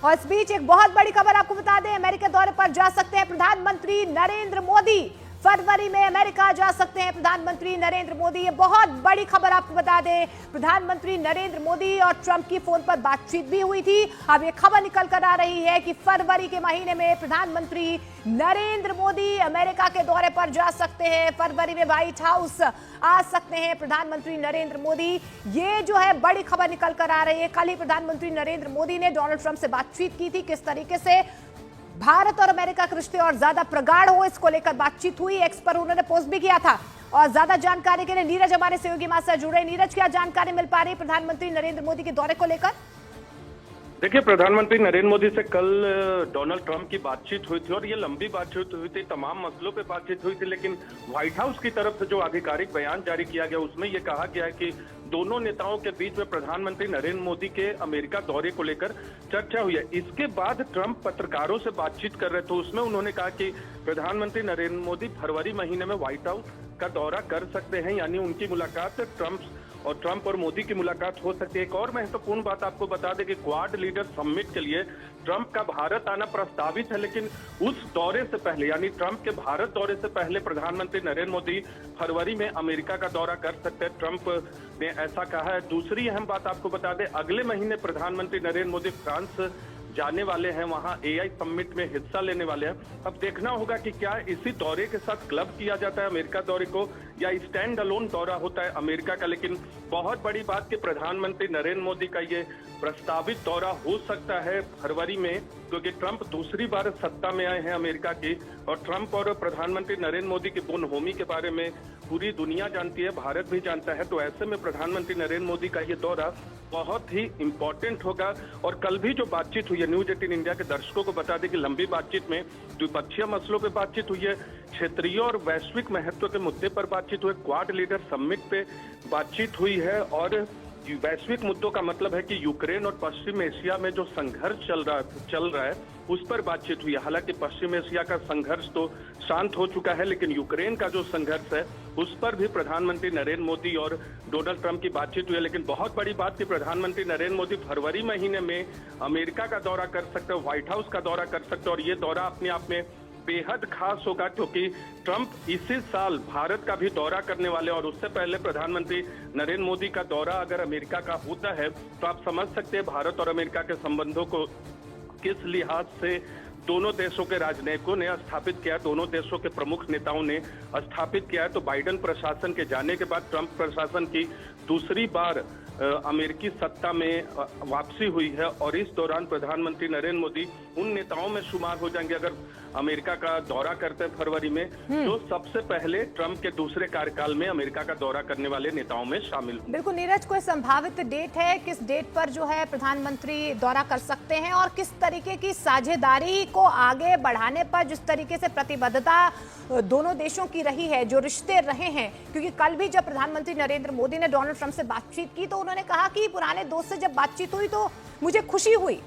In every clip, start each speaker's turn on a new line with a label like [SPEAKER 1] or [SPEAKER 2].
[SPEAKER 1] और इस बीच एक बहुत बड़ी खबर आपको बता दें, अमेरिका दौरे पर जा सकते हैं प्रधानमंत्री नरेंद्र मोदी। फरवरी में अमेरिका जा सकते हैं प्रधानमंत्री नरेंद्र मोदी। ये बहुत बड़ी खबर आपको बता दें, प्रधानमंत्री नरेंद्र मोदी और ट्रंप की फोन पर बातचीत भी हुई थी। अब ये खबर निकल कर आ रही है कि फरवरी के महीने में प्रधानमंत्री नरेंद्र मोदी अमेरिका के दौरे पर जा सकते हैं। फरवरी में व्हाइट हाउस आ सकते हैं प्रधानमंत्री नरेंद्र मोदी। ये जो है बड़ी खबर निकल कर आ रही है। कल ही प्रधानमंत्री नरेंद्र मोदी ने डोनाल्ड ट्रंप से बातचीत की थी, किस तरीके से भारत और अमेरिका के रिश्ते और ज्यादा प्रगाढ़ हो, इसको लेकर बातचीत हुई। एक्स पर उन्होंने पोस्ट भी किया था। और ज्यादा जानकारी के लिए नीरज हमारे सहयोगी हमारे साथ जुड़े। नीरज, क्या जानकारी मिल पा रही है प्रधानमंत्री नरेंद्र मोदी के दौरे को लेकर?
[SPEAKER 2] देखिए, प्रधानमंत्री नरेंद्र मोदी से कल डोनाल्ड ट्रंप की बातचीत हुई थी और ये लंबी बातचीत हुई थी, तमाम मसलों पे बातचीत हुई थी। लेकिन व्हाइट हाउस की तरफ से जो आधिकारिक बयान जारी किया गया उसमें ये कहा गया है कि दोनों नेताओं के बीच में प्रधानमंत्री नरेंद्र मोदी के अमेरिका दौरे को लेकर चर्चा हुई है। इसके बाद ट्रंप पत्रकारों से बातचीत कर रहे थे, उसमें उन्होंने कहा कि प्रधानमंत्री नरेंद्र मोदी फरवरी महीने में व्हाइट हाउस का दौरा कर सकते हैं, यानी उनकी मुलाकात ट्रंप और मोदी की मुलाकात हो सकती है। एक और महत्वपूर्ण बात आपको बता दें कि क्वाड लीडर समिट के लिए ट्रंप का भारत आना प्रस्तावित है, लेकिन उस दौरे से पहले यानी ट्रंप के भारत दौरे से पहले प्रधानमंत्री नरेंद्र मोदी फरवरी में अमेरिका का दौरा कर सकते हैं, ट्रंप ने ऐसा कहा है। दूसरी अहम बात आपको बता दें, अगले महीने प्रधानमंत्री नरेंद्र मोदी फ्रांस जाने वाले हैं, वहां एआई समिट में हिस्सा लेने वाले हैं। अब देखना होगा कि क्या इसी दौरे के साथ क्लब किया जाता है अमेरिका दौरे को या स्टैंड अलोन दौरा होता है अमेरिका का। लेकिन बहुत बड़ी बात कि प्रधानमंत्री नरेंद्र मोदी का ये प्रस्तावित दौरा हो सकता है फरवरी में, क्योंकि ट्रंप दूसरी बार सत्ता में आए हैं अमेरिका की और ट्रंप और प्रधानमंत्री नरेंद्र मोदी के बोनहोमी के बारे में पूरी दुनिया जानती है, भारत भी जानता है। तो ऐसे में प्रधानमंत्री नरेंद्र मोदी का ये दौरा बहुत ही इंपॉर्टेंट होगा। और कल भी जो बातचीत हुई है, न्यूज 18 इंडिया के दर्शकों को बता दें कि लंबी बातचीत में द्विपक्षीय मसलों पर बातचीत हुई है, क्षेत्रीय और वैश्विक महत्व के मुद्दे पर बातचीत हुई, क्वाड लीडर समिट पे बातचीत हुई है। और वैश्विक मुद्दों का मतलब है कि यूक्रेन और पश्चिम एशिया में जो संघर्ष चल रहा है उस पर बातचीत हुई है। हालांकि पश्चिम एशिया का संघर्ष तो शांत हो चुका है, लेकिन यूक्रेन का जो संघर्ष है उस पर भी प्रधानमंत्री नरेंद्र मोदी और डोनाल्ड ट्रंप की बातचीत हुई है। लेकिन बहुत बड़ी बात कि प्रधानमंत्री नरेंद्र मोदी फरवरी महीने में अमेरिका का दौरा कर सकते हैं, व्हाइट हाउस का दौरा कर सकते हैं। और ये दौरा अपने आप में बेहद खास होगा, क्योंकि ट्रंप इसी साल भारत का भी दौरा करने वाले और उससे पहले प्रधानमंत्री नरेंद्र मोदी का दौरा अगर अमेरिका का होता है तो आप समझ सकते हैं भारत और अमेरिका के संबंधों को किस लिहाज से दोनों देशों के राजनयिकों ने स्थापित किया, दोनों देशों के प्रमुख नेताओं ने स्थापित किया है। तो बाइडेन प्रशासन के जाने के बाद ट्रंप प्रशासन की दूसरी बार अमेरिकी सत्ता में वापसी हुई है और इस दौरान प्रधानमंत्री नरेंद्र मोदी उन नेताओं में शुमार हो जाएंगे, अगर अमेरिका का दौरा करते हैं फरवरी में, जो सबसे पहले ट्रंप के दूसरे कार्यकाल में अमेरिका का दौरा करने वाले नेताओं में शामिल हो।
[SPEAKER 1] बिल्कुल नीरज, कोई संभावित डेट है, किस डेट पर जो है प्रधानमंत्री दौरा कर सकते हैं और किस तरीके की साझेदारी को आगे बढ़ाने पर जिस तरीके से प्रतिबद्धता दोनों देशों की रही है, जो रिश्ते रहे हैं? क्योंकि कल भी जब प्रधानमंत्री नरेंद्र मोदी ने डोनाल्ड ट्रंप से बातचीत की तो उन्होंने कहा कि पुराने दोस्त से जब बातचीत हुई तो मुझे खुशी हुई।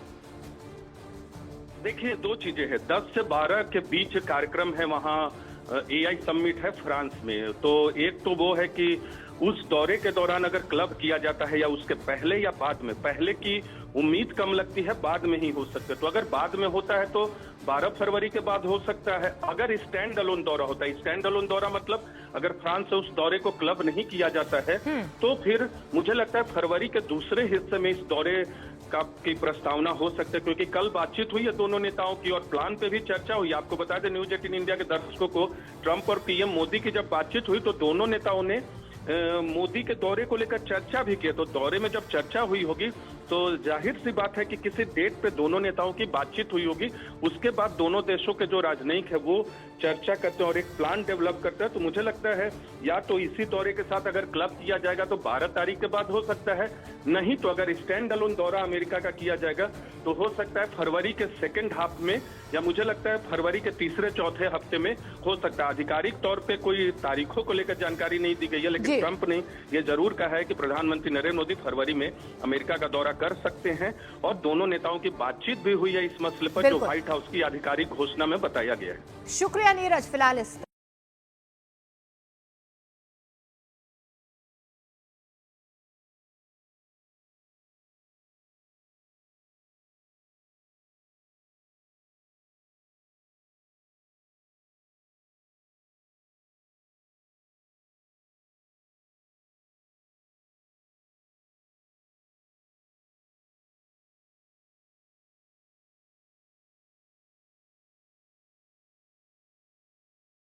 [SPEAKER 2] देखिए, दो चीजें हैं, 10 से 12 के बीच कार्यक्रम है, वहाँ एआई समिट है फ्रांस में। तो एक तो वो है कि उस दौरे के दौरान अगर क्लब किया जाता है या उसके पहले या बाद में, पहले की उम्मीद कम लगती है, बाद में ही हो सकता है। तो अगर बाद में होता है तो 12 फरवरी के बाद हो सकता है। अगर स्टैंड अलोन दौरा होता है, स्टैंड अलोन दौरा मतलब अगर फ्रांस से उस दौरे को क्लब नहीं किया जाता है तो फिर मुझे लगता है फरवरी के दूसरे हिस्से में इस दौरे की प्रस्तावना हो सकती है, क्योंकि कल बातचीत हुई है दोनों नेताओं की और प्लान पे भी चर्चा हुई। आपको बता दें न्यूज 18 इंडिया के दर्शकों को, ट्रंप और पीएम मोदी की जब बातचीत हुई तो दोनों नेताओं ने मोदी के दौरे को लेकर चर्चा भी की। तो दौरे में जब चर्चा हुई होगी तो जाहिर सी बात है कि किसी डेट पे दोनों नेताओं की बातचीत हुई होगी, उसके बाद दोनों देशों के जो राजनयिक है वो चर्चा करते हैं और एक प्लान डेवलप करते हैं। तो मुझे लगता है या तो इसी दौरे के साथ अगर क्लब किया जाएगा तो 12 तारीख के बाद हो सकता है, नहीं तो अगर स्टैंड अलोन दौरा अमेरिका का किया जाएगा तो हो सकता है फरवरी के सेकेंड हाफ में या मुझे लगता है फरवरी के तीसरे चौथे हफ्ते में हो सकता है। आधिकारिक तौर पे कोई तारीखों को लेकर जानकारी नहीं दी गई है, लेकिन ट्रंप ने यह जरूर कहा है कि प्रधानमंत्री नरेंद्र मोदी फरवरी में अमेरिका का दौरा कर सकते हैं और दोनों नेताओं की बातचीत भी हुई है इस मसले पर, जो व्हाइट हाउस की आधिकारिक घोषणा में बताया गया है।
[SPEAKER 1] शुक्रिया नीरज फिलहाल इस